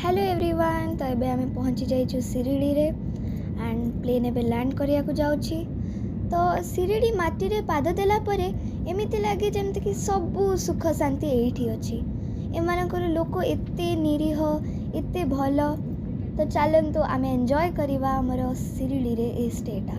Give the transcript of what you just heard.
Hello everyone. तो एबे आमे पहुँची जाइछु शिरडी रे एंड प्लेन एबे लैंड करिया जाउछि। तो शिरडी माटी रे पाद देला परे एमिति लागे जेमति कि सबु सुख शांति एठी अछि। एमानकर लोक एते निरीह एते भल। तो चलंतु आमे एंजॉय करिवा हमर शिरडी रे ए स्टेटा।